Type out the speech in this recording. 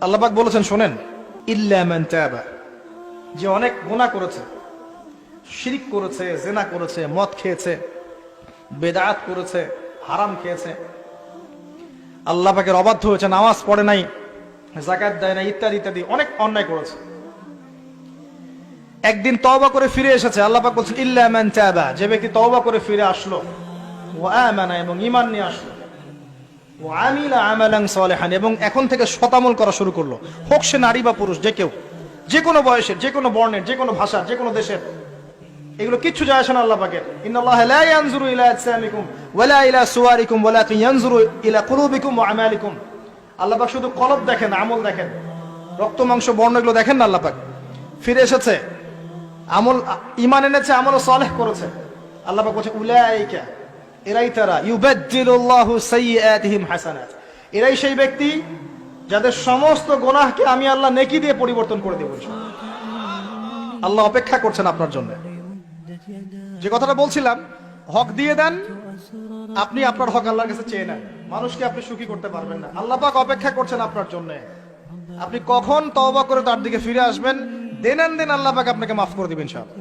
আল্লাহ পাক বলেছেন শোনেন, ইল্লা মান তাবা, যে অনেক গুনাহ করেছে, শিরক করেছে, জিনা করেছে, মদ খেয়েছে, বেদাত করেছে, হারাম খেয়েছে, আল্লাহ পাকের অবাধ্য হয়েছে, নামাজ পড়ে নাই, যাকাত দেয় না, ইত্যাদি ইত্যাদি অনেক অন্যায় করেছে, একদিন তওবা করে ফিরে এসেছে। আল্লাহ পাক বলছেন ইল্লা মান তাবা, যে ব্যক্তি তওবা করে ফিরে আসলো, ওয়া আমানা, এবং ঈমান নিয়ে আসলো, ওয়া আমিলা আমালান সালিহান, এবং এখন থেকে সতামল করা শুরু করলো, হোক সে নারী বা পুরুষ, যে কেউ, যে কোনো বয়সের, যে কোনো বর্ণের, যে কোনো ভাষার, যে কোনো দেশের, এগুলো কিচ্ছু যায় আসে না আল্লাহ পাকের। ইন্নাল্লাহা লা ইয়ানজুরু ইলা আজসামিকুম ওয়ালা ইলা সুওয়ারিকুম ওয়ালাকিন ইয়ানজুরু ইলা কুলুবিকুম ওয়া আমালিকুম। আল্লাহ পাক শুধু কলব দেখেন, আমল দেখেন, রক্ত মাংস বর্ণ এগুলো দেখেন না। আল্লাহ পাক ফিরে এসেছে, আমল, ঈমান এনেছে, আমল সালেহ করেছে। আল্লাহ পাক বলছে উলাইকা, এরাই তারা, ইউবাদদিলুল্লাহু সাইয়্যাতিহিম হাসানাত, এরাই সেই ব্যক্তি যাদের সমস্ত গুনাহকে আমি আল্লাহ নেকি দিয়ে পরিবর্তন করে দেব। আল্লাহ অপেক্ষা করছেন আপনার জন্য। যে কথাটা বলছিলাম, হক দিয়ে দেন, আপনি আপনার হক আল্লাহর কাছে চেয়ে নেন, মানুষকে আপনি সুখী করতে পারবেন না। আল্লাহ পাক অপেক্ষা করছেন আপনার জন্য, আপনি কখন তওবা করে তার দিকে ফিরে আসবেন, দেন আল্লাহ পাক আপনাকে মাফ করে দিবেন ইনশাআল্লাহ।